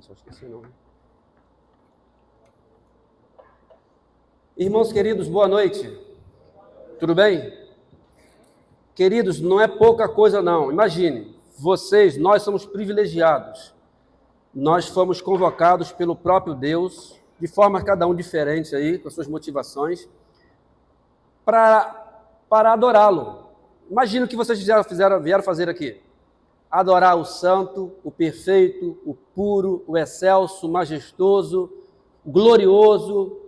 Só esqueci não. Irmãos queridos, boa noite. Tudo bem? Queridos, não é pouca coisa não. Imagine, nós somos privilegiados. Nós fomos convocados pelo próprio Deus, de forma cada um diferente aí, com as suas motivações, para adorá-lo. Imagina o que vocês vieram fazer aqui. Adorar o santo, o perfeito, o puro, o excelso, o majestoso, o glorioso,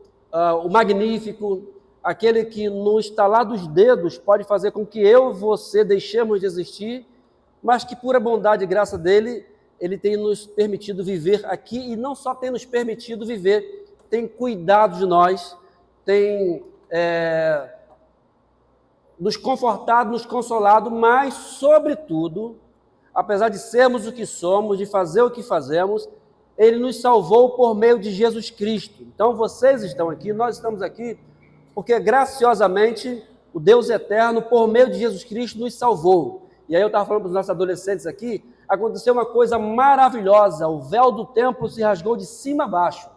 o magnífico, aquele que no estalar dos dedos pode fazer com que eu e você deixemos de existir, mas que por bondade e graça dele, ele tem nos permitido viver aqui, e não só tem nos permitido viver, tem cuidado de nós, tem nos confortado, nos consolado, mas, sobretudo, apesar de sermos o que somos, de fazer o que fazemos, ele nos salvou por meio de Jesus Cristo. Então, vocês estão aqui, nós estamos aqui, porque graciosamente o Deus eterno, por meio de Jesus Cristo, nos salvou. E aí eu estava falando para os nossos adolescentes aqui, aconteceu uma coisa maravilhosa, o véu do templo se rasgou de cima a baixo.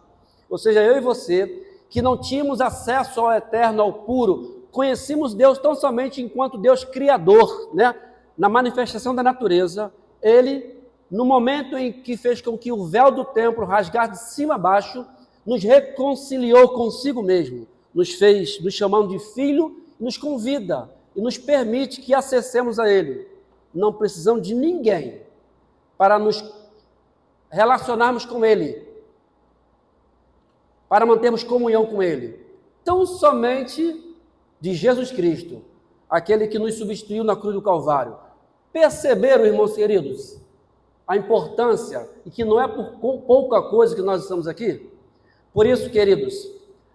Ou seja, eu e você, que não tínhamos acesso ao eterno, ao puro, conhecíamos Deus tão somente enquanto Deus criador, né? Na manifestação da natureza, ele, no momento em que fez com que o véu do templo rasgasse de cima a baixo, nos reconciliou consigo mesmo, nos chamando de filho, nos convida e nos permite que acessemos a ele. Não precisamos de ninguém para nos relacionarmos com ele, para mantermos comunhão com ele. Tão somente de Jesus Cristo, aquele que nos substituiu na cruz do Calvário. Perceberam, irmãos queridos, a importância e que não é por pouca coisa que nós estamos aqui? Por isso, queridos,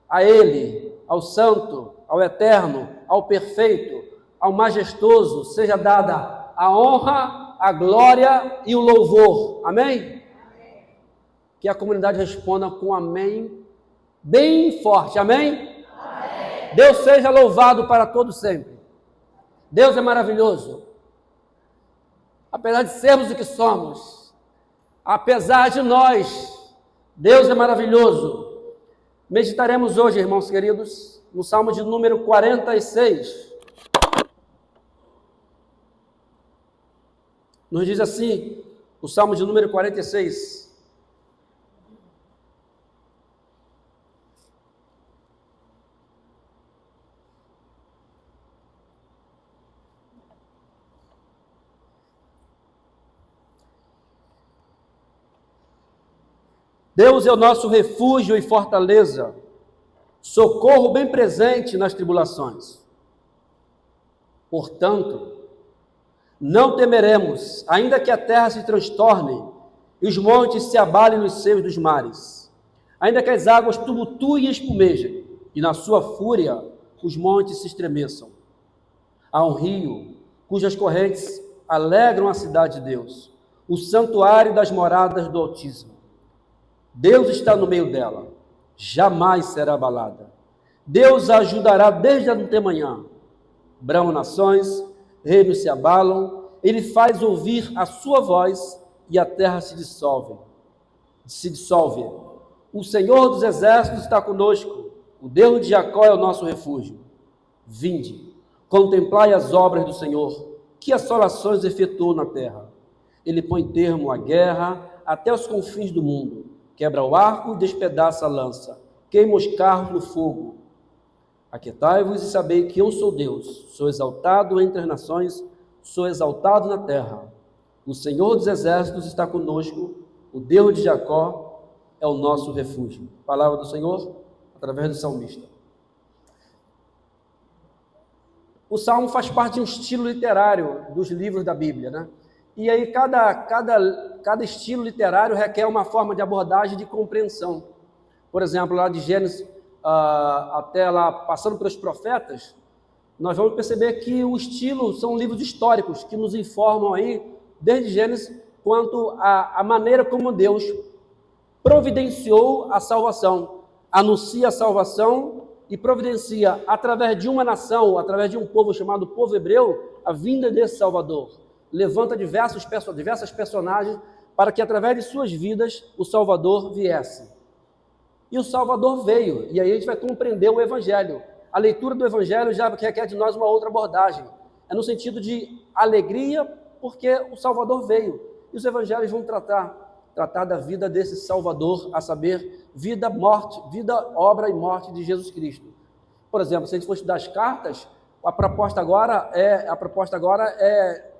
a ele, ao santo, ao eterno, ao perfeito, ao majestoso, seja dada a honra, a glória e o louvor. Amém? Amém. Que a comunidade responda com amém, bem forte. Amém? Amém. Deus seja louvado para todo sempre. Deus é maravilhoso. Apesar de sermos o que somos, apesar de nós, Deus é maravilhoso. Meditaremos hoje, irmãos queridos, no Salmo de número 46. Nos diz assim, o Salmo de número 46. Deus é o nosso refúgio e fortaleza, socorro bem presente nas tribulações. Portanto, não temeremos, ainda que a terra se transtorne e os montes se abalem nos seios dos mares, ainda que as águas tumultuem e espumejem, e na sua fúria os montes se estremeçam. Há um rio cujas correntes alegram a cidade de Deus, o santuário das moradas do Altíssimo. Deus está no meio dela, jamais será abalada. Deus a ajudará desde a antemanhã. Bramam nações, reinos se abalam, ele faz ouvir a sua voz e a terra se dissolve. O Senhor dos exércitos está conosco, o Deus de Jacó é o nosso refúgio. Vinde, contemplai as obras do Senhor, que assolações efetuou na terra. Ele põe termo à guerra até os confins do mundo. Quebra o arco e despedaça a lança, queima os carros no fogo. Aquietai-vos e sabei que eu sou Deus, sou exaltado entre as nações, sou exaltado na terra. O Senhor dos exércitos está conosco, o Deus de Jacó é o nosso refúgio. Palavra do Senhor, através do salmista. O Salmo faz parte de um estilo literário dos livros da Bíblia, né? E aí cada estilo literário requer uma forma de abordagem e de compreensão. Por exemplo, lá de Gênesis até lá, passando pelos profetas, nós vamos perceber que o estilo são livros históricos que nos informam aí, desde Gênesis, quanto à maneira como Deus providenciou a salvação, anuncia a salvação e providencia, através de uma nação, através de um povo chamado povo hebreu, a vinda desse Salvador. Levanta diversas personagens para que através de suas vidas o Salvador viesse. E o Salvador veio, e aí a gente vai compreender o Evangelho. A leitura do Evangelho já requer de nós uma outra abordagem. É no sentido de alegria, porque o Salvador veio. E os Evangelhos vão tratar da vida desse Salvador, a saber, vida, morte, vida, obra e morte de Jesus Cristo. Por exemplo, se a gente for estudar as cartas, a proposta agora é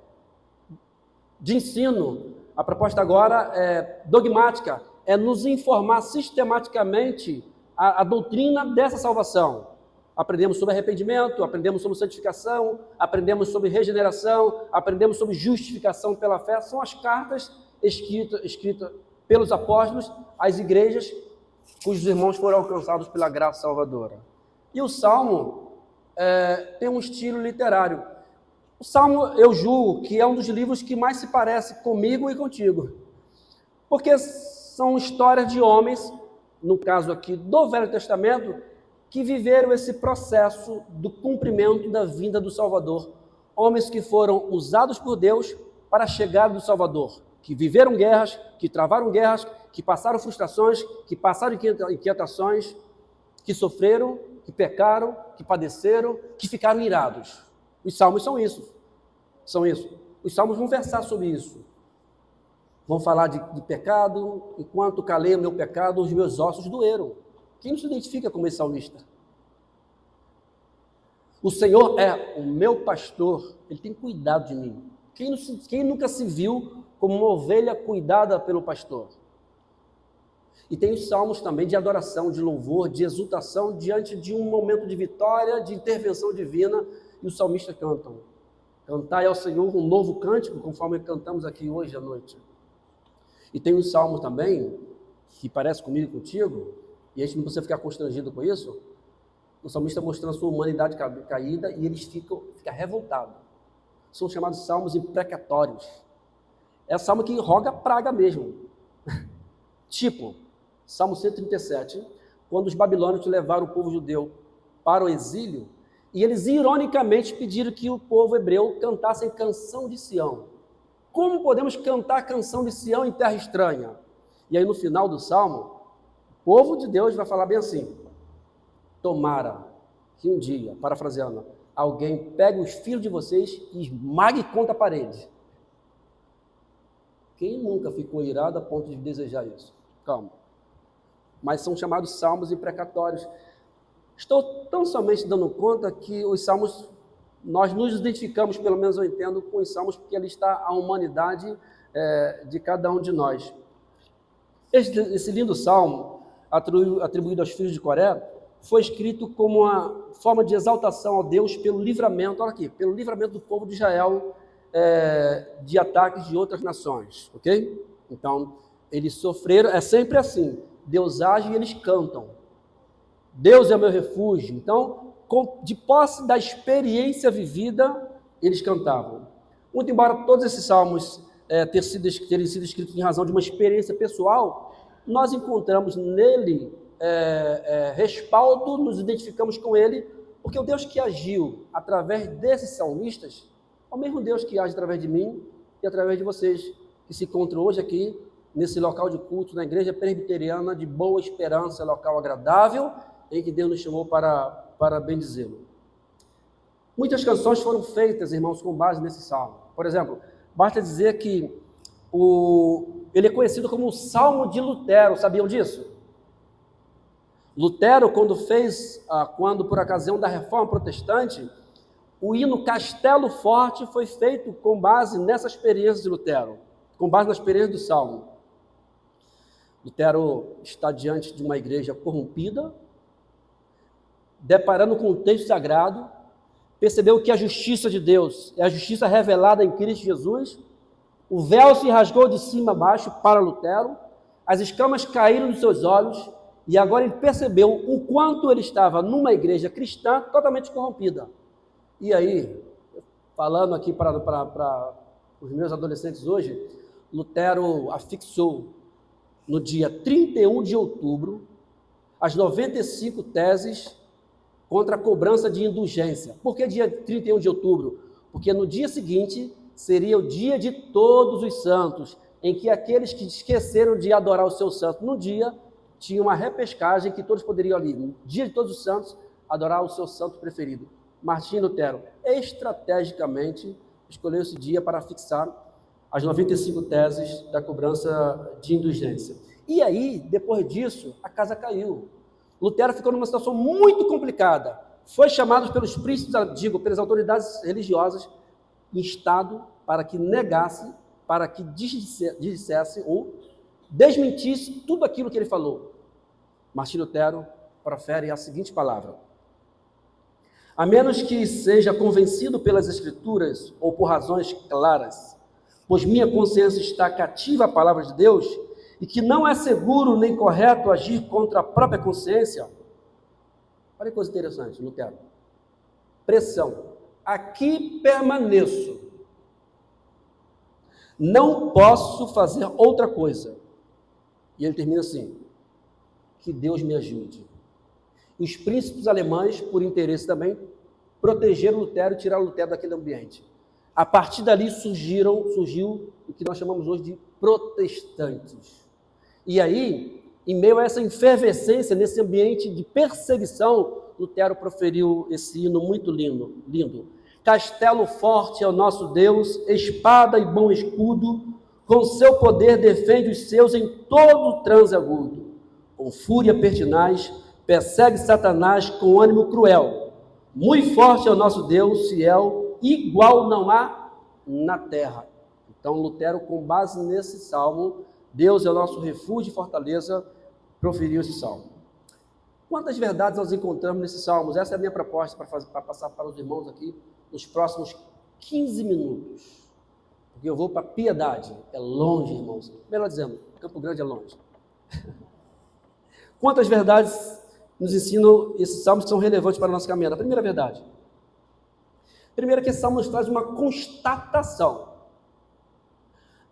de ensino, a proposta agora é dogmática, é nos informar sistematicamente a doutrina dessa salvação. Aprendemos sobre arrependimento, aprendemos sobre santificação, aprendemos sobre regeneração, aprendemos sobre justificação pela fé. São as cartas escritas pelos apóstolos às igrejas cujos irmãos foram alcançados pela graça salvadora. E o Salmo tem um estilo literário. O Salmo, eu julgo que é um dos livros que mais se parece comigo e contigo, porque são histórias de homens, no caso aqui do Velho Testamento, que viveram esse processo do cumprimento da vinda do Salvador. Homens que foram usados por Deus para a chegada do Salvador, que viveram guerras, que travaram guerras, que passaram frustrações, que passaram inquietações, que sofreram, que pecaram, que padeceram, que ficaram irados. Os salmos são isso. Os salmos vão versar sobre isso. Vão falar de pecado. Enquanto calei o meu pecado, os meus ossos doeram. Quem não se identifica como esse salmista? O Senhor é o meu pastor, Ele tem cuidado de mim. Quem nunca se viu como uma ovelha cuidada pelo pastor? E tem os salmos também de adoração, de louvor, de exultação diante de um momento de vitória, de intervenção divina, e os salmistas cantam. Cantai ao Senhor um novo cântico, conforme cantamos aqui hoje à noite. E tem os salmos também, que parece comigo e contigo, e a gente não precisa ficar constrangido com isso, o salmista mostrando a sua humanidade caída, e eles ficam revoltados. São chamados salmos imprecatórios. É salmo que roga praga mesmo. Tipo, Salmo 137, quando os babilônios levaram o povo judeu para o exílio, e eles ironicamente pediram que o povo hebreu cantasse canção de Sião. Como podemos cantar a canção de Sião em terra estranha? E aí no final do salmo, o povo de Deus vai falar bem assim: tomara que um dia, parafraseando, alguém pegue os filhos de vocês e esmague contra a parede. Quem nunca ficou irado a ponto de desejar isso? Calma. Mas são chamados salmos imprecatórios. Estou tão somente dando conta que os salmos, nós nos identificamos, pelo menos eu entendo, com os salmos, porque ali está a humanidade de cada um de nós. Esse lindo salmo, atribuído aos filhos de Coré, foi escrito como uma forma de exaltação ao Deus pelo livramento, olha aqui, pelo livramento do povo de Israel de ataques de outras nações, ok? Então, eles sofreram, é sempre assim, Deus age e eles cantam. Deus é o meu refúgio. Então, de posse da experiência vivida, eles cantavam. Muito embora todos esses salmos terem sido escritos em razão de uma experiência pessoal, nós encontramos nele respaldo, nos identificamos com ele, porque o Deus que agiu através desses salmistas é o mesmo Deus que age através de mim e através de vocês, que se encontram hoje aqui, nesse local de culto, na Igreja Presbiteriana de Boa Esperança, local agradável, em que Deus nos chamou para bendizê-lo. Muitas canções foram feitas, irmãos, com base nesse salmo. Por exemplo, basta dizer que ele é conhecido como o Salmo de Lutero, sabiam disso? Lutero, quando por ocasião da Reforma Protestante, o hino Castelo Forte foi feito com base nessa experiência de Lutero, com base na experiência do Salmo. Lutero está diante de uma igreja corrompida, deparando com o texto sagrado, percebeu que a justiça de Deus é a justiça revelada em Cristo Jesus, o véu se rasgou de cima a baixo para Lutero, as escamas caíram dos seus olhos, e agora ele percebeu o quanto ele estava numa igreja cristã totalmente corrompida. E aí, falando aqui para os meus adolescentes hoje, Lutero afixou no dia 31 de outubro as 95 teses contra a cobrança de indulgência. Por que dia 31 de outubro? Porque no dia seguinte seria o dia de todos os santos, em que aqueles que esqueceram de adorar o seu santo no dia, tinha uma repescagem que todos poderiam ali, no dia de todos os santos, adorar o seu santo preferido. Martim Lutero, estrategicamente, escolheu esse dia para fixar as 95 teses da cobrança de indulgência. E aí, depois disso, a casa caiu. Lutero ficou numa situação muito complicada. Foi chamado pelos príncipes, pelas autoridades religiosas, instado para que negasse, para que dissesse ou desmentisse tudo aquilo que ele falou. Martim Lutero profere a seguinte palavra: a menos que seja convencido pelas Escrituras ou por razões claras, pois minha consciência está cativa à palavra de Deus e que não é seguro nem correto agir contra a própria consciência. Olha que coisa interessante, Lutero. Pressão. Aqui permaneço. Não posso fazer outra coisa. E ele termina assim: que Deus me ajude. E os príncipes alemães, por interesse também, protegeram Lutero e tiraram Lutero daquele ambiente. A partir dali surgiu o que nós chamamos hoje de protestantes. E aí, em meio a essa efervescência, nesse ambiente de perseguição, Lutero proferiu esse hino muito lindo. Castelo forte é o nosso Deus, espada e bom escudo, com seu poder defende os seus em todo transe agudo. Com fúria pertinaz, persegue Satanás com ânimo cruel. Muito forte é o nosso Deus, fiel, igual não há na terra. Então, Lutero, com base nesse salmo, Deus é o nosso refúgio e fortaleza, proferiu esse salmo. Quantas verdades nós encontramos nesses salmos? Essa é a minha proposta para passar para os irmãos aqui nos próximos 15 minutos. Porque eu vou para Piedade. É longe, irmãos. Melhor dizendo, Campo Grande é longe. Quantas verdades nos ensinam esses salmos que são relevantes para a nossa caminhada? A primeira verdade. Primeiro, que esse salmo nos traz uma constatação.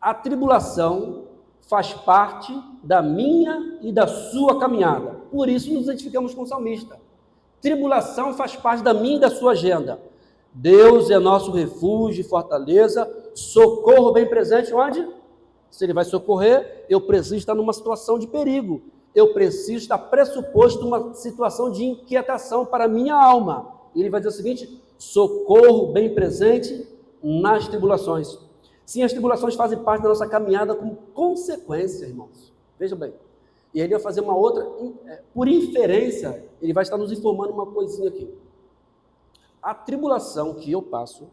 A tribulação faz parte da minha e da sua caminhada. Por isso nos identificamos com o salmista. Tribulação faz parte da minha e da sua agenda. Deus é nosso refúgio e fortaleza, socorro bem presente onde? Se ele vai socorrer, eu preciso estar numa situação de perigo. Eu preciso estar pressuposto numa situação de inquietação para a minha alma. E ele vai dizer o seguinte: socorro bem presente nas tribulações. Sim, as tribulações fazem parte da nossa caminhada como consequência, irmãos. Vejam bem. E ele vai fazer uma outra, por inferência, ele vai estar nos informando uma coisinha aqui. A tribulação que eu passo,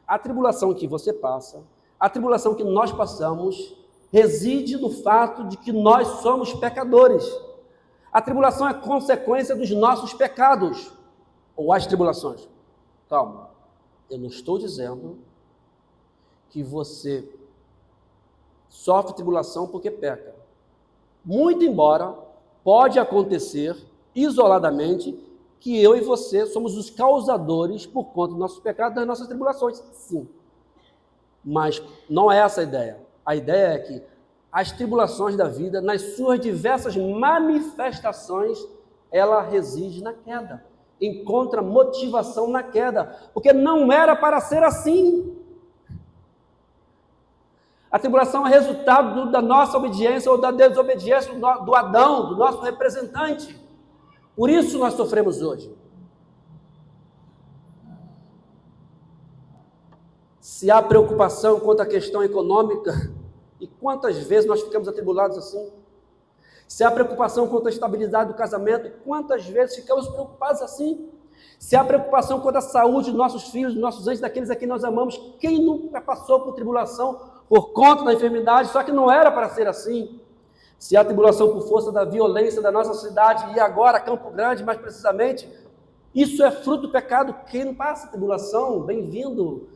a tribulação que você passa, a tribulação que nós passamos, reside no fato de que nós somos pecadores. A tribulação é consequência dos nossos pecados, ou as tribulações. Calma, eu não estou dizendo que você sofre tribulação porque peca. Muito embora pode acontecer isoladamente que eu e você somos os causadores por conta dos nossos pecados, das nossas tribulações. Sim. Mas não é essa a ideia. A ideia é que as tribulações da vida, nas suas diversas manifestações, ela reside na queda. Encontra motivação na queda. Porque não era para ser assim. A tribulação é resultado da nossa obediência ou da desobediência do Adão, do nosso representante. Por isso nós sofremos hoje. Se há preocupação quanto à questão econômica, e quantas vezes nós ficamos atribulados assim? Se há preocupação quanto à estabilidade do casamento, quantas vezes ficamos preocupados assim? Se há preocupação quanto à saúde dos nossos filhos, dos nossos entes, daqueles a quem nós amamos, quem nunca passou por tribulação por conta da enfermidade, só que não era para ser assim? Se há tribulação por força da violência da nossa cidade, e agora Campo Grande, mais precisamente, isso é fruto do pecado. Quem não passa tribulação, bem-vindo,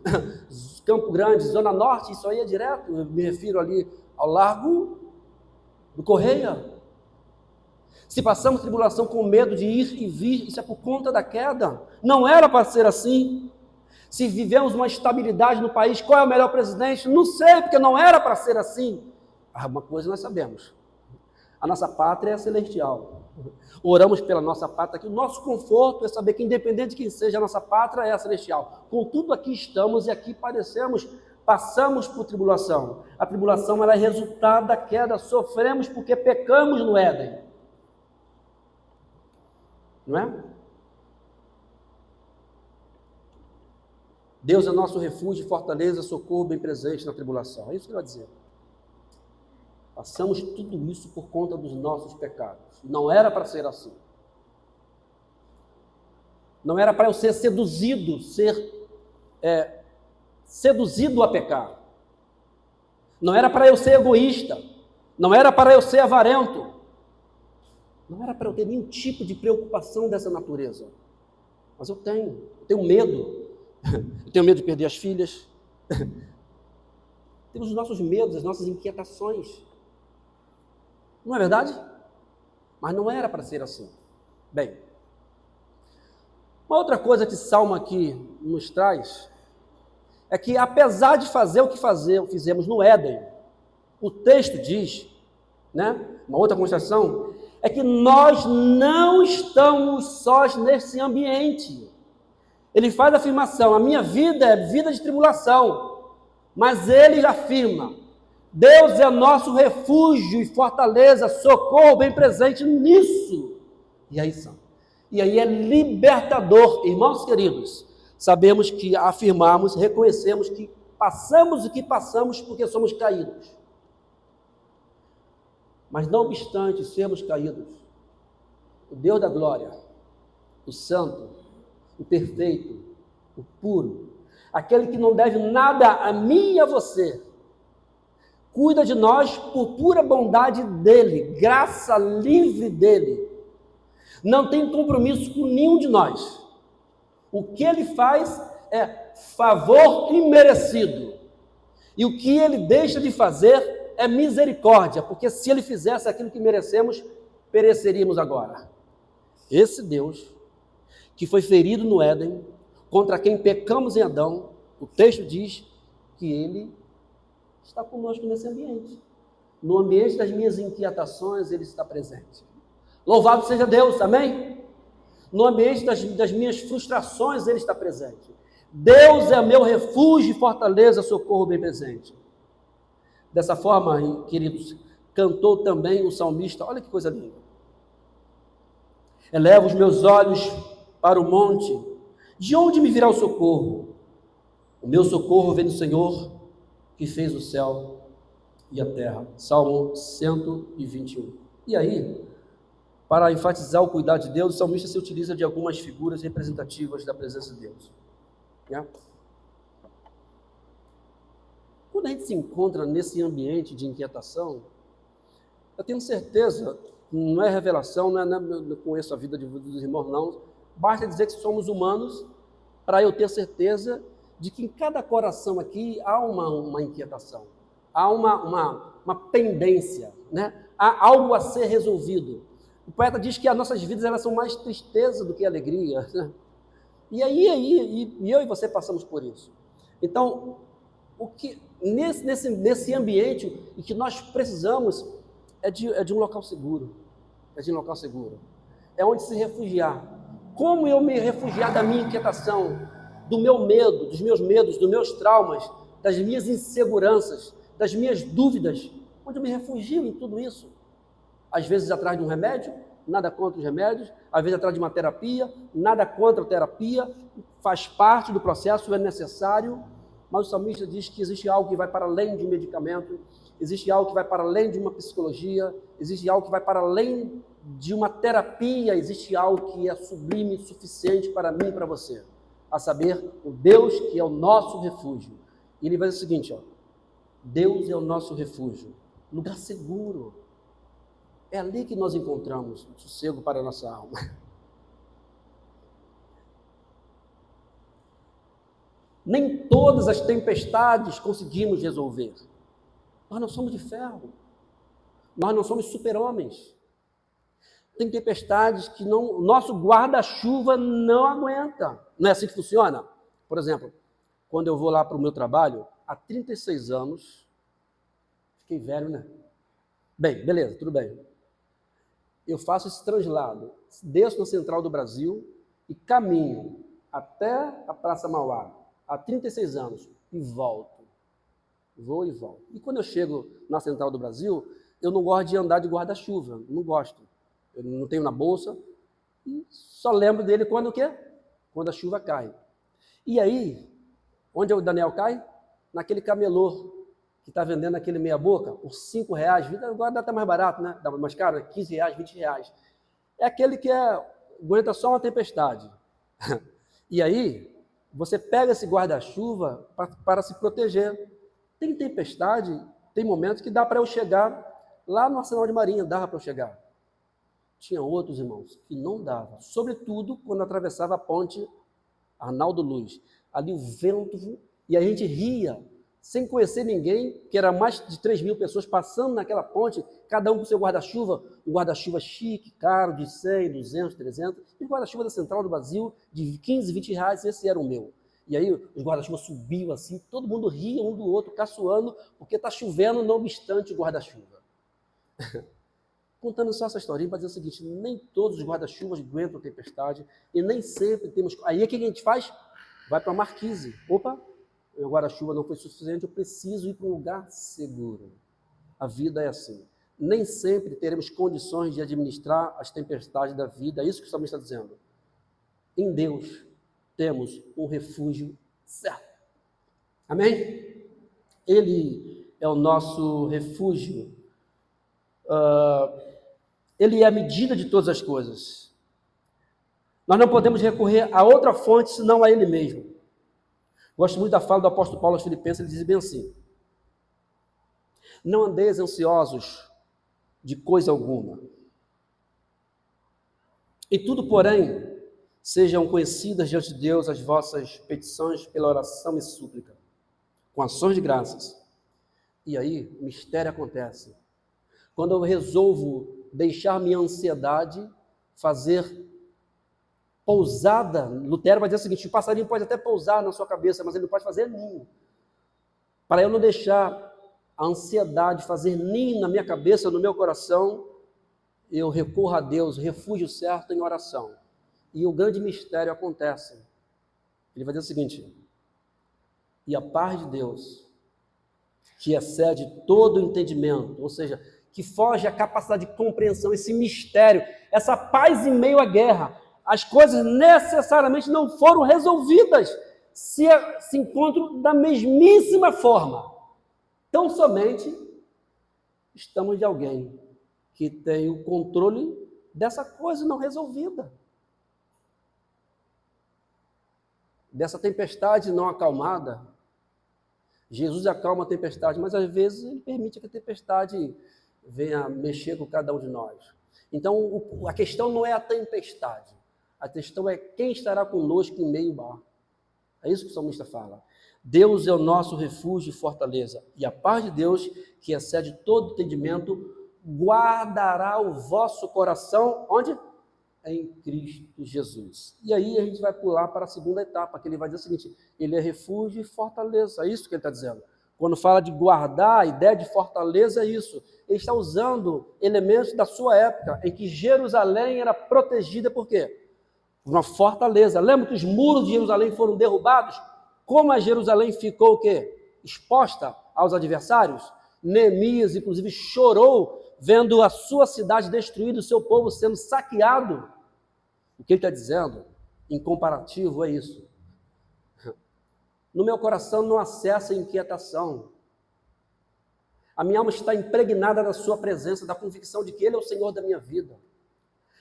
Campo Grande, Zona Norte, isso aí é direto, eu me refiro ali ao Largo do Correia. Se passamos tribulação com medo de ir e vir, isso é por conta da queda, não era para ser assim. Se vivemos uma estabilidade no país, qual é o melhor presidente? Não sei, porque não era para ser assim. Uma coisa nós sabemos, a nossa pátria é celestial. Oramos pela nossa pátria aqui. O nosso conforto é saber que, independente de quem seja a nossa pátria, é a celestial. Contudo, aqui estamos e aqui padecemos passamos por tribulação. A tribulação ela é resultado da queda, sofremos porque pecamos no Éden. Não é? Deus é nosso refúgio, fortaleza, socorro bem presente na tribulação. É isso que ele vai dizer. Passamos tudo isso por conta dos nossos pecados. Não era para ser assim. Não era para eu ser seduzido, seduzido a pecar. Não era para eu ser egoísta. Não era para eu ser avarento. Não era para eu ter nenhum tipo de preocupação dessa natureza. Mas eu tenho medo. Eu tenho medo de perder as filhas. Temos os nossos medos, as nossas inquietações. Não é verdade? Mas não era para ser assim. Bem, uma outra coisa que Salmo aqui nos traz é que, apesar de fazer o que fizemos no Éden, o texto diz, né, uma outra constatação, é que nós não estamos sós nesse ambiente. Ele faz a afirmação, a minha vida é vida de tribulação, mas ele afirma, Deus é nosso refúgio e fortaleza, socorro bem presente nisso. E aí é libertador, irmãos queridos, sabemos que afirmamos, reconhecemos que passamos o que passamos porque somos caídos. Mas não obstante sermos caídos, o Deus da glória, o santo, o perfeito, o puro, aquele que não deve nada a mim e a você, cuida de nós por pura bondade dele, graça livre dele. Não tem compromisso com nenhum de nós. O que ele faz é favor imerecido. E o que ele deixa de fazer é misericórdia, porque se ele fizesse aquilo que merecemos, pereceríamos agora. Esse Deus, que foi ferido no Éden, contra quem pecamos em Adão, o texto diz que ele está conosco nesse ambiente. No ambiente das minhas inquietações, ele está presente. Louvado seja Deus, amém? No ambiente das minhas frustrações, ele está presente. Deus é meu refúgio e fortaleza, socorro bem presente. Dessa forma, queridos, cantou também o salmista, olha que coisa linda. Elevo os meus olhos para o monte, de onde me virá o socorro? O meu socorro vem do Senhor, que fez o céu e a terra. Salmo 121. E aí, para enfatizar o cuidado de Deus, o salmista se utiliza de algumas figuras representativas da presença de Deus. Né? Quando a gente se encontra nesse ambiente de inquietação, eu tenho certeza, não é revelação, não conheço a vida dos irmãos, não. Basta dizer que somos humanos para eu ter certeza de que em cada coração aqui há uma inquietação, há uma pendência, né? Há algo a ser resolvido. O poeta diz que as nossas vidas elas são mais tristeza do que alegria. Né? E eu e você passamos por isso. Então, o que nesse ambiente em que nós precisamos é de um local seguro. É de um local seguro. É onde se refugiar. Como eu me refugiar da minha inquietação, do meu medo, dos meus traumas, das minhas inseguranças, das minhas dúvidas? Onde eu me refugio em tudo isso? Às vezes atrás de um remédio, nada contra os remédios, às vezes atrás de uma terapia, nada contra a terapia, faz parte do processo, é necessário, mas o salmista diz que existe algo que vai para além de um medicamento, existe algo que vai para além de uma psicologia, existe algo que vai para além de uma terapia, existe algo que é sublime, suficiente para mim e para você, a saber, o Deus que é o nosso refúgio. E ele vai dizer o seguinte, ó, Deus é o nosso refúgio, lugar seguro. É ali que nós encontramos sossego para a nossa alma. Nem todas as tempestades conseguimos resolver. Nós não somos de ferro. Nós não somos super-homens. Tem tempestades que o nosso guarda-chuva não aguenta. Não é assim que funciona? Por exemplo, quando eu vou lá para o meu trabalho, há 36 anos, fiquei velho, né? Bem, beleza, tudo bem. Eu faço esse translado, desço na Central do Brasil e caminho até a Praça Mauá, há 36 anos, e volto. Vou e volto. E quando eu chego na Central do Brasil, eu não gosto de andar de guarda-chuva, não gosto. Eu não tenho na bolsa, e só lembro dele quando o quê? Quando a chuva cai. E aí, onde o Daniel cai? Naquele camelô que está vendendo aquele meia-boca por R$5, agora dá até mais barato, né? Dá mais caro, R$15, R$20. É aquele que aguenta só uma tempestade. E aí, você pega esse guarda-chuva para se proteger. Tem tempestade, tem momentos que dá para eu chegar lá no Arsenal de Marinha, dava para eu chegar. Tinha outros, irmãos, que não dava. Sobretudo quando atravessava a ponte Arnaldo Luz. Ali o vento, e a gente ria, sem conhecer ninguém, que era mais de 3.000 pessoas passando naquela ponte, cada um com seu guarda-chuva, um guarda-chuva chique, caro, de 100, 200, 300, e o guarda-chuva da Central do Brasil, de 15, 20 reais, esse era o meu. E aí os guarda-chuvas subiam assim, todo mundo ria um do outro, caçoando, porque está chovendo, não obstante o guarda-chuva. Contando só essa historinha para dizer o seguinte, nem todos os guarda-chuvas aguentam tempestade, e nem sempre temos... Aí o que a gente faz? Vai para a marquise. Opa, meu guarda-chuva não foi suficiente, eu preciso ir para um lugar seguro. A vida é assim. Nem sempre teremos condições de administrar as tempestades da vida, é isso que o salmista está dizendo. Em Deus temos um refúgio certo. Amém? Ele é o nosso refúgio. Ele é a medida de todas as coisas. Nós não podemos recorrer a outra fonte senão a Ele mesmo. Gosto muito da fala do apóstolo Paulo aos Filipenses, ele diz bem assim: não andeis ansiosos de coisa alguma. Em tudo, porém, sejam conhecidas diante de Deus as vossas petições pela oração e súplica, com ações de graças. E aí, o mistério acontece. Quando eu resolvo deixar minha ansiedade fazer pousada, Lutero vai dizer o seguinte: o passarinho pode até pousar na sua cabeça, mas ele não pode fazer ninho. Para eu não deixar a ansiedade fazer ninho na minha cabeça, no meu coração, eu recorro a Deus, refúgio certo em oração. E o grande mistério acontece. Ele vai dizer o seguinte: e a paz de Deus, que excede todo o entendimento, ou seja, que foge à capacidade de compreensão, esse mistério, essa paz em meio à guerra, as coisas necessariamente não foram resolvidas, se encontram da mesmíssima forma. Tão somente estamos de alguém que tem o controle dessa coisa não resolvida, dessa tempestade não acalmada. Jesus acalma a tempestade, mas às vezes ele permite que a tempestade venha mexer com cada um de nós. Então, a questão não é a tempestade, a questão é quem estará conosco em meio ao mar. É isso que o salmista fala. Deus é o nosso refúgio e fortaleza, e a paz de Deus, que excede todo entendimento, guardará o vosso coração, onde? Em Cristo Jesus. E aí a gente vai pular para a segunda etapa, que ele vai dizer o seguinte: ele é refúgio e fortaleza, é isso que ele está dizendo. Quando fala de guardar, a ideia de fortaleza é isso. Ele está usando elementos da sua época, em que Jerusalém era protegida por quê? Uma fortaleza. Lembra que os muros de Jerusalém foram derrubados? Como a Jerusalém ficou o quê? Exposta aos adversários? Neemias, inclusive, chorou vendo a sua cidade destruída, o seu povo sendo saqueado. O que ele está dizendo, em comparativo, é isso. No meu coração não há cessa inquietação. A minha alma está impregnada da sua presença, da convicção de que Ele é o Senhor da minha vida.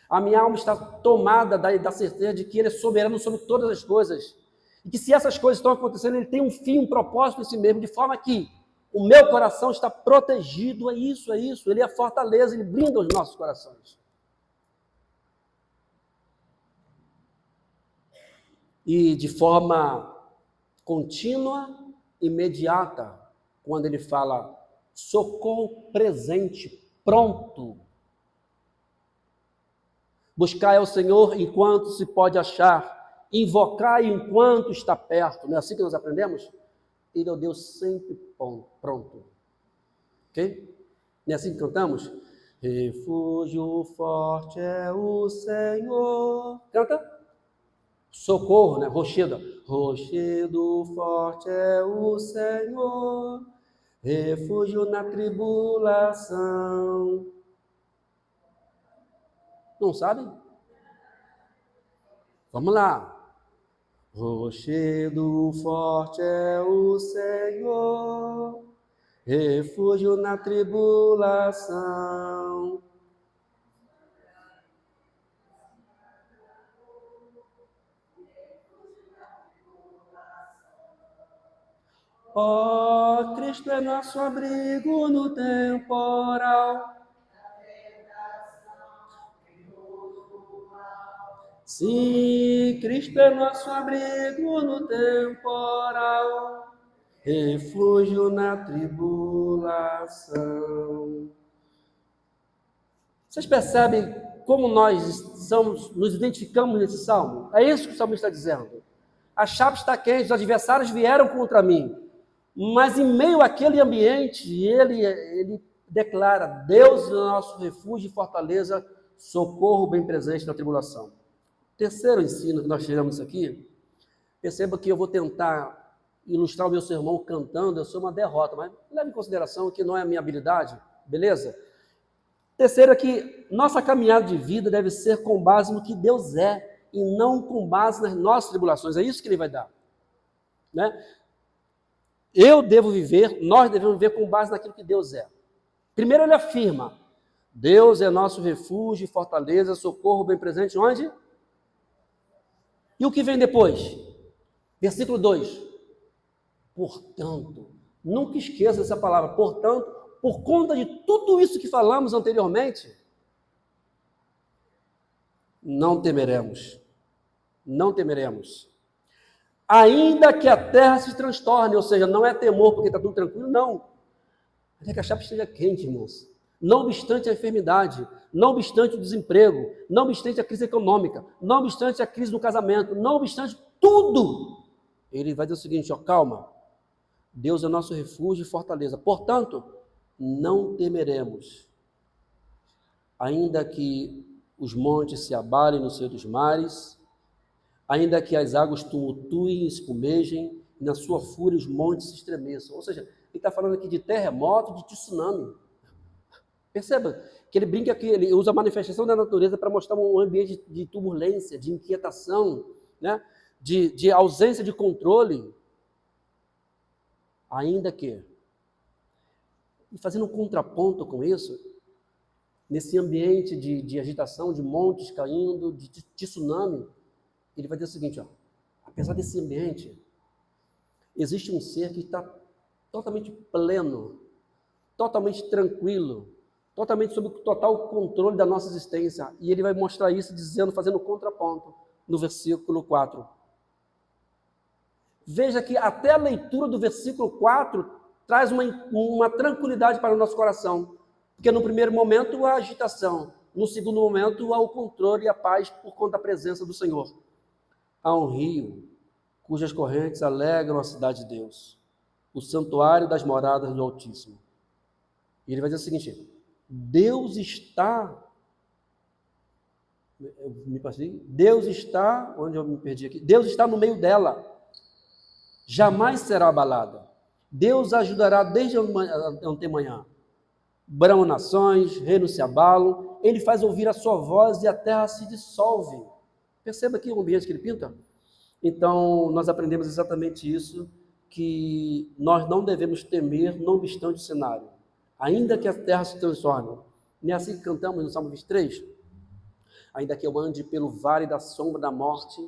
A minha alma está tomada da certeza de que Ele é soberano sobre todas as coisas. E que se essas coisas estão acontecendo, Ele tem um fim, um propósito em si mesmo, de forma que o meu coração está protegido. É isso. Ele é a fortaleza, Ele blinda os nossos corações. E de forma contínua, imediata, quando Ele fala socorro presente, pronto. Buscai ao Senhor enquanto se pode achar, invocai enquanto está perto. Não é assim que nós aprendemos? Ele é o Deus sempre pronto. Ok? Não é assim que cantamos? Refúgio forte é o Senhor. Canta? Socorro, né? Rochedo. Rochedo forte é o Senhor. refúgio na tribulação. Não sabe? Vamos lá. Rochedo forte é o Senhor, refúgio na tribulação. Ó, Cristo é nosso abrigo no temporal. Sim, Cristo é nosso abrigo no temporal, refúgio na tribulação. Vocês percebem como nós nos identificamos nesse salmo? É isso que o salmista está dizendo. A chapa está quente, os adversários vieram contra mim, mas em meio àquele ambiente, ele declara: Deus é o nosso refúgio e fortaleza, socorro bem presente na tribulação. Terceiro ensino que nós tiramos aqui, perceba que eu vou tentar ilustrar o meu sermão cantando, eu sou uma derrota, mas leve em consideração que não é a minha habilidade, beleza? Terceiro é que nossa caminhada de vida deve ser com base no que Deus é e não com base nas nossas tribulações, é isso que Ele vai dar, né? Eu devo viver, nós devemos viver com base naquilo que Deus é. Primeiro ele afirma: Deus é nosso refúgio, fortaleza, socorro bem presente, onde? E o que vem depois? Versículo 2. Portanto, nunca esqueça essa palavra, portanto, por conta de tudo isso que falamos anteriormente, não temeremos. Não temeremos. Ainda que a terra se transtorne, ou seja, não é temor porque está tudo tranquilo, não. Até que a chapa esteja quente, irmãos. Não obstante a enfermidade, não obstante o desemprego, não obstante a crise econômica, não obstante a crise no casamento, não obstante tudo, ele vai dizer o seguinte: ó, calma, Deus é nosso refúgio e fortaleza, portanto, não temeremos, ainda que os montes se abalem no seio dos mares, ainda que as águas tumultuem e espumejem, e na sua fúria os montes se estremeçam. Ou seja, ele está falando aqui de terremoto, de tsunami. Perceba que ele brinca aqui, ele usa a manifestação da natureza para mostrar um ambiente de turbulência, de inquietação, né? de ausência de controle. Ainda que, e fazendo um contraponto com isso, nesse ambiente de agitação, de montes caindo, de tsunami, ele vai dizer o seguinte: ó, apesar desse ambiente, existe um ser que está totalmente pleno, totalmente tranquilo, totalmente sob o total controle da nossa existência. E ele vai mostrar isso dizendo, fazendo contraponto, no versículo 4. Veja que até a leitura do versículo 4 traz uma tranquilidade para o nosso coração. Porque no primeiro momento há agitação, no segundo momento há o controle e a paz por conta da presença do Senhor. Há um rio cujas correntes alegram a cidade de Deus, o santuário das moradas do Altíssimo. E ele vai dizer o seguinte: Deus está, Deus está, onde eu me perdi aqui? Deus está no meio dela, jamais será abalada. Deus ajudará desde antemanhã. Bramam nações, reinos se abalam, ele faz ouvir a sua voz e a terra se dissolve. Perceba aqui o ambiente que ele pinta. Então, nós aprendemos exatamente isso, que nós não devemos temer, não obstante o cenário, ainda que a terra se transforme. Não é assim que cantamos no Salmo 23? Ainda que eu ande pelo vale da sombra da morte,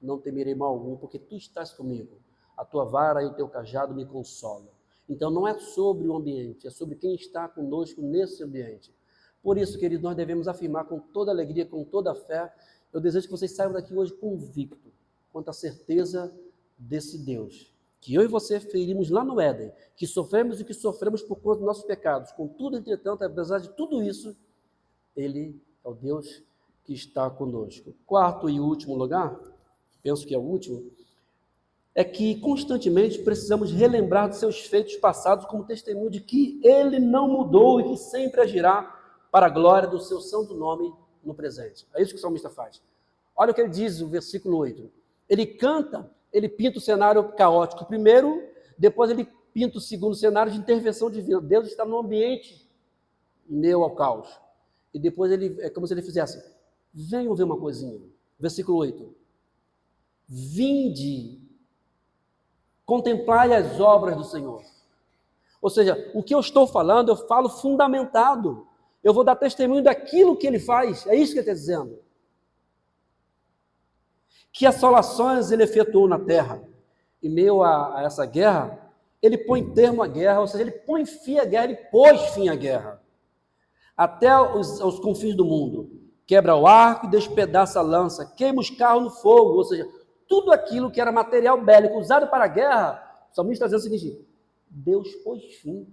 não temerei mal algum, porque tu estás comigo. A tua vara e o teu cajado me consolam. Então, não é sobre o ambiente, é sobre quem está conosco nesse ambiente. Por isso, queridos, nós devemos afirmar com toda alegria, com toda a fé. Eu desejo que vocês saiam daqui hoje convicto quanto à certeza desse Deus, que eu e você ferimos lá no Éden, que sofremos e que sofremos por conta dos nossos pecados. Contudo, entretanto, apesar de tudo isso, Ele é o Deus que está conosco. Quarto e último lugar, penso que é o último, é que constantemente precisamos relembrar dos seus feitos passados como testemunho de que Ele não mudou e que sempre agirá para a glória do seu santo nome no presente. É isso que o salmista faz. Olha o que ele diz no versículo 8. Ele canta, ele pinta o cenário caótico primeiro, depois ele pinta o segundo cenário de intervenção divina. Deus está no ambiente em meio ao caos. E depois é como se ele fizesse: venham ver uma coisinha. Versículo 8. Vinde, contemplai as obras do Senhor. Ou seja, o que eu estou falando, eu falo fundamentado. Eu vou dar testemunho daquilo que ele faz. É isso que ele está dizendo. Que assolações ele efetuou na terra. Em meio a essa guerra, ele põe termo à guerra, ou seja, ele põe fim à guerra, ele pôs fim à guerra. Até aos confins do mundo. Quebra o arco e despedaça a lança, queima os carros no fogo, ou seja, tudo aquilo que era material bélico usado para a guerra, o salmista está dizendo o seguinte: Deus pôs fim.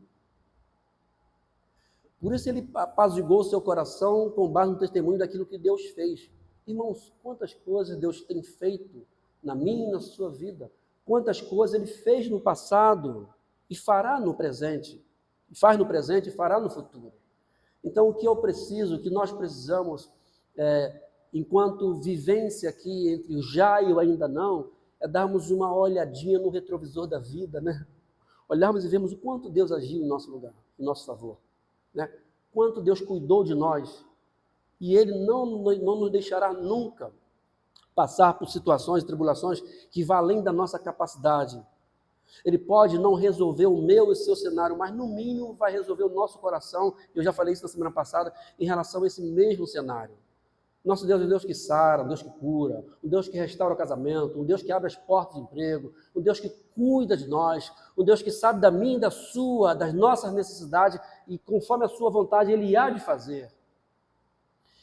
Por isso ele apaziguou o seu coração com base no testemunho daquilo que Deus fez. Irmãos, quantas coisas Deus tem feito na minha e na sua vida, quantas coisas ele fez no passado e fará no presente, faz no presente e fará no futuro. Então, o que eu preciso, o que nós precisamos, enquanto vivência aqui entre o já e o ainda não, é darmos uma olhadinha no retrovisor da vida, né? Olharmos e vermos o quanto Deus agiu em nosso lugar, em nosso favor, né? Quanto Deus cuidou de nós, e Ele não nos deixará nunca passar por situações e tribulações que vão além da nossa capacidade. Ele pode não resolver o meu e o seu cenário, mas no mínimo vai resolver o nosso coração. Eu já falei isso na semana passada em relação a esse mesmo cenário. Nosso Deus é um Deus que sara, um Deus que cura, um Deus que restaura o casamento, um Deus que abre as portas de emprego, um Deus que cuida de nós, um Deus que sabe da minha e da sua, das nossas necessidades, e conforme a sua vontade Ele há de fazer.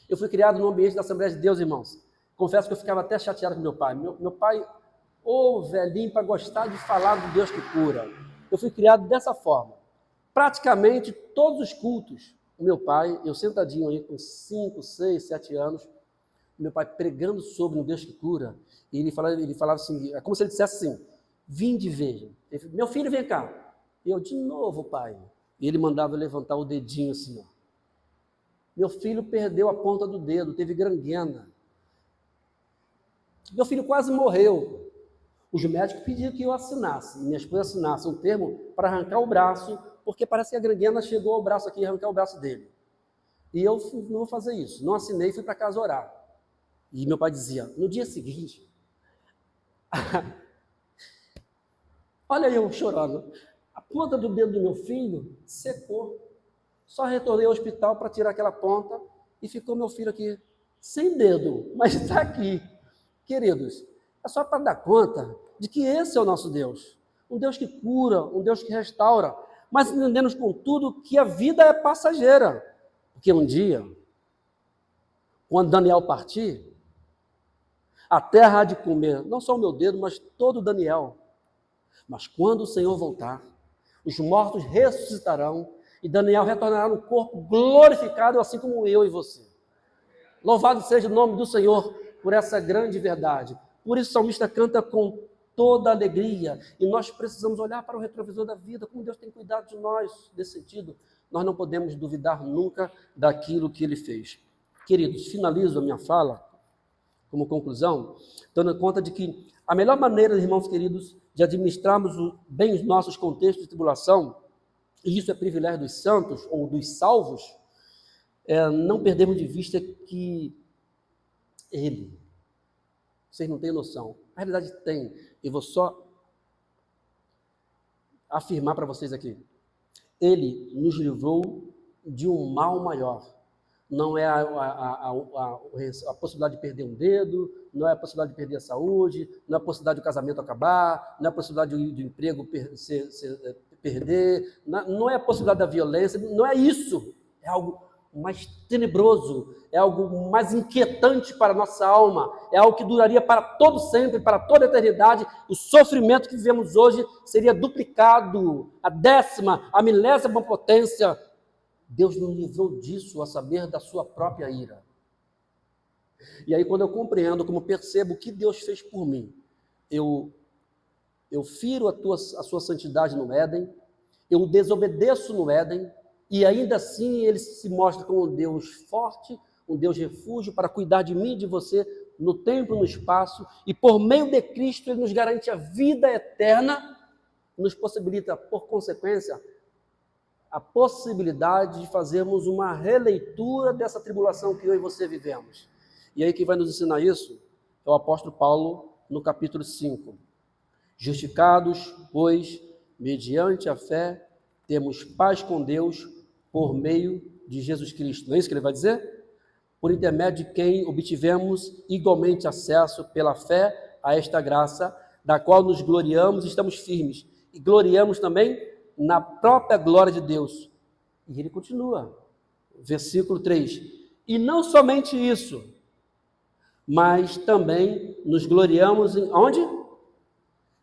Eu fui criado no ambiente da Assembleia de Deus, irmãos. Confesso que eu ficava até chateado com meu pai. Meu pai, velhinho, para gostar de falar do Deus que cura. Eu fui criado dessa forma. Praticamente todos os cultos, o meu pai, eu sentadinho aí com 5, 6, 7 anos, meu pai pregando sobre um Deus que cura, e ele falava assim, é como se ele dissesse assim: vinde e veja. Meu filho, vem cá. E eu, de novo, pai. E ele mandava eu levantar o dedinho assim, ó. Meu filho perdeu a ponta do dedo, teve gangrena. Meu filho quase morreu. Os médicos pediram que eu assinasse, minha esposa assinasse um termo para arrancar o braço, porque parece que a gangrena chegou ao braço aqui e arrancar o braço dele. E eu não vou fazer isso. Não assinei e fui para casa orar. E meu pai dizia, no dia seguinte, olha eu chorando, a ponta do dedo do meu filho secou. Só retornei ao hospital para tirar aquela ponta e ficou meu filho aqui, sem dedo, mas está aqui. Queridos, é só para dar conta de que esse é o nosso Deus. Um Deus que cura, um Deus que restaura, mas entendemos, contudo, que a vida é passageira. Porque um dia, quando Daniel partir, a terra há de comer, não só o meu dedo, mas todo o Daniel. Mas quando o Senhor voltar, os mortos ressuscitarão e Daniel retornará no corpo glorificado, assim como eu e você. Louvado seja o nome do Senhor por essa grande verdade. Por isso o salmista canta com toda alegria, e nós precisamos olhar para o retrovisor da vida, como Deus tem cuidado de nós nesse sentido. Nós não podemos duvidar nunca daquilo que Ele fez. Queridos, finalizo a minha fala, como conclusão, dando conta de que a melhor maneira, irmãos queridos, de administrarmos bem os nossos contextos de tribulação, e isso é privilégio dos santos, ou dos salvos, é não perdermos de vista que Ele, vocês não têm noção, na realidade tem, e vou só afirmar para vocês aqui, Ele nos livrou de um mal maior. Não é a possibilidade de perder um dedo, não é a possibilidade de perder a saúde, não é a possibilidade do casamento acabar, não é a possibilidade do emprego perder, não é a possibilidade da violência, não é isso. É algo mais tenebroso, é algo mais inquietante para a nossa alma, é algo que duraria para todo sempre, para toda a eternidade. O sofrimento que vivemos hoje seria duplicado, a 10ª, a 1000ª potência. Deus nos livrou disso, a saber, da sua própria ira. E aí, quando eu compreendo, como percebo o que Deus fez por mim, eu firo a sua santidade no Éden, eu desobedeço no Éden, e ainda assim Ele se mostra como um Deus forte, um Deus refúgio para cuidar de mim e de você no tempo e no espaço, e por meio de Cristo Ele nos garante a vida eterna, nos possibilita, por consequência, a possibilidade de fazermos uma releitura dessa tribulação que eu e você vivemos. E aí quem vai nos ensinar isso é o apóstolo Paulo, no capítulo 5. Justificados, pois, mediante a fé, temos paz com Deus por meio de Jesus Cristo. Não é isso que ele vai dizer? Por intermédio de quem obtivemos igualmente acesso pela fé a esta graça, da qual nos gloriamos e estamos firmes. E gloriamos também na própria glória de Deus. E ele continua, versículo 3. E não somente isso, mas também nos gloriamos em onde?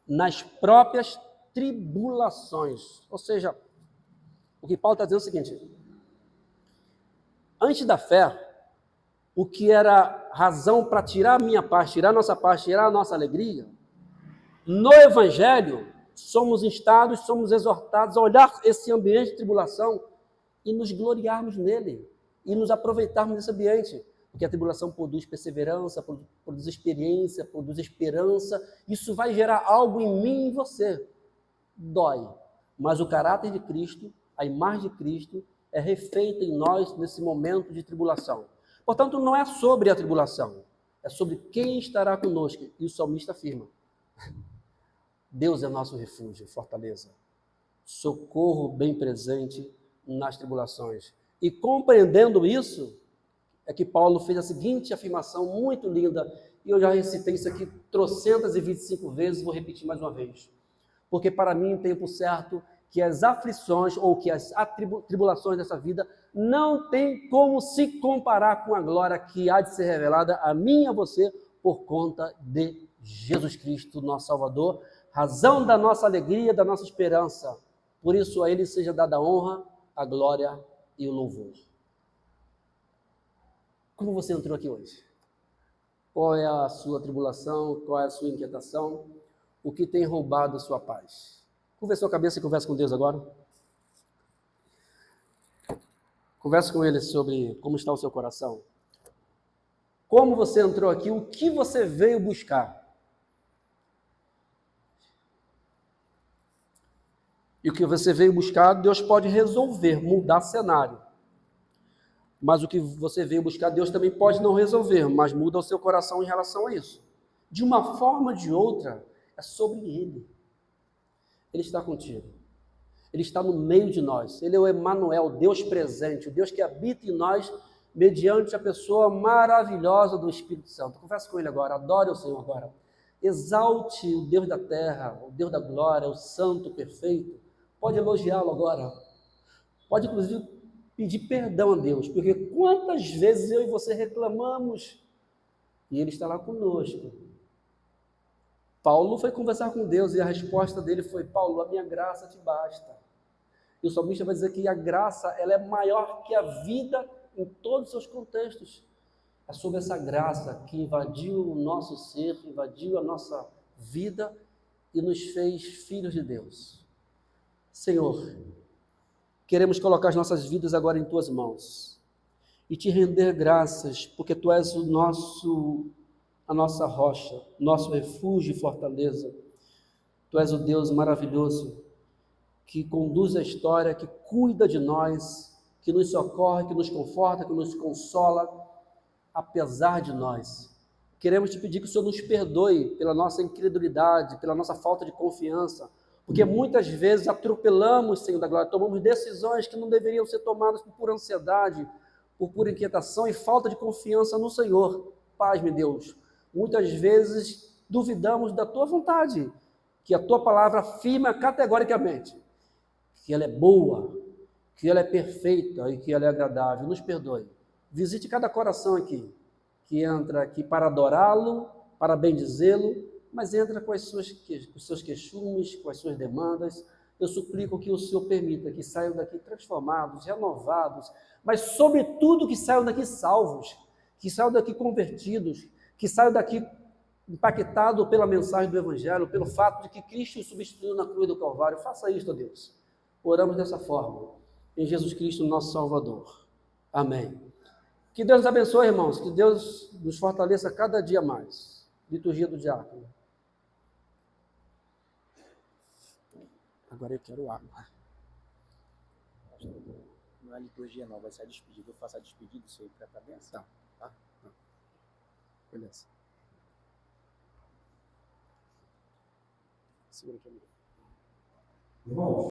Nas próprias tribulações. Ou seja, o que Paulo está dizendo é o seguinte: antes da fé, o que era razão para tirar a minha paz, tirar a nossa paz, tirar a nossa alegria, no Evangelho, somos instados, somos exortados a olhar esse ambiente de tribulação e nos gloriarmos nele, e nos aproveitarmos desse ambiente. Porque a tribulação produz perseverança, produz experiência, produz esperança. Isso vai gerar algo em mim e em você. Dói. Mas o caráter de Cristo, a imagem de Cristo, é refeita em nós nesse momento de tribulação. Portanto, não é sobre a tribulação, é sobre quem estará conosco. E o salmista afirma: Deus é nosso refúgio, fortaleza, socorro bem presente nas tribulações. E compreendendo isso, é que Paulo fez a seguinte afirmação muito linda, e eu já recitei isso aqui 325 vezes, vou repetir mais uma vez. Porque para mim, em tempo certo, que as aflições ou que as tribulações dessa vida não tem como se comparar com a glória que há de ser revelada a mim e a você por conta de Jesus Cristo, nosso Salvador, razão da nossa alegria, da nossa esperança. Por isso a Ele seja dada a honra, a glória e o louvor. Como você entrou aqui hoje? Qual é a sua tribulação? Qual é a sua inquietação? O que tem roubado a sua paz? Curva a sua cabeça e converse com Deus agora. Converse com Ele sobre como está o seu coração. Como você entrou aqui, o que você veio buscar? E o que você veio buscar, Deus pode resolver, mudar cenário. Mas o que você veio buscar, Deus também pode não resolver, mas muda o seu coração em relação a isso. De uma forma ou de outra, é sobre Ele. Ele está contigo. Ele está no meio de nós. Ele é o Emanuel, Deus presente, o Deus que habita em nós, mediante a pessoa maravilhosa do Espírito Santo. Converse com Ele agora, adore o Senhor agora. Exalte o Deus da terra, o Deus da glória, o santo, perfeito. Pode elogiá-lo agora. Pode, inclusive, pedir perdão a Deus, porque quantas vezes eu e você reclamamos e Ele está lá conosco. Paulo foi conversar com Deus e a resposta dele foi: Paulo, a minha graça te basta. E o salmista vai dizer que a graça ela é maior que a vida em todos os seus contextos. É sobre essa graça que invadiu o nosso ser, invadiu a nossa vida e nos fez filhos de Deus. Senhor, queremos colocar as nossas vidas agora em Tuas mãos e Te render graças, porque Tu és a nossa rocha, nosso refúgio e fortaleza. Tu és o Deus maravilhoso que conduz a história, que cuida de nós, que nos socorre, que nos conforta, que nos consola, apesar de nós. Queremos Te pedir que o Senhor nos perdoe pela nossa incredulidade, pela nossa falta de confiança, porque muitas vezes atropelamos, Senhor da glória, tomamos decisões que não deveriam ser tomadas por pura ansiedade, por pura inquietação e falta de confiança no Senhor. Paz-me, Deus. Muitas vezes duvidamos da Tua vontade, que a Tua palavra afirma categoricamente que ela é boa, que ela é perfeita e que ela é agradável. Nos perdoe. Visite cada coração aqui, que entra aqui para adorá-lo, para bendizê-lo, mas entra com os seus queixumes, com as suas demandas. Eu suplico que o Senhor permita que saiam daqui transformados, renovados, mas sobretudo que saiam daqui salvos, que saiam daqui convertidos, que saiam daqui impactado pela mensagem do Evangelho, pelo fato de que Cristo o substituiu na cruz do Calvário. Faça isto, Deus. Oramos dessa forma, em Jesus Cristo, nosso Salvador. Amém. Que Deus nos abençoe, irmãos, que Deus nos fortaleça cada dia mais. Liturgia do Diácono. Agora eu quero água. Não é liturgia não, vai ser a despedida. Eu faço a despedida, isso aí para a benção. Tá. Beleza. Segura aqui, amigo. Irmãos,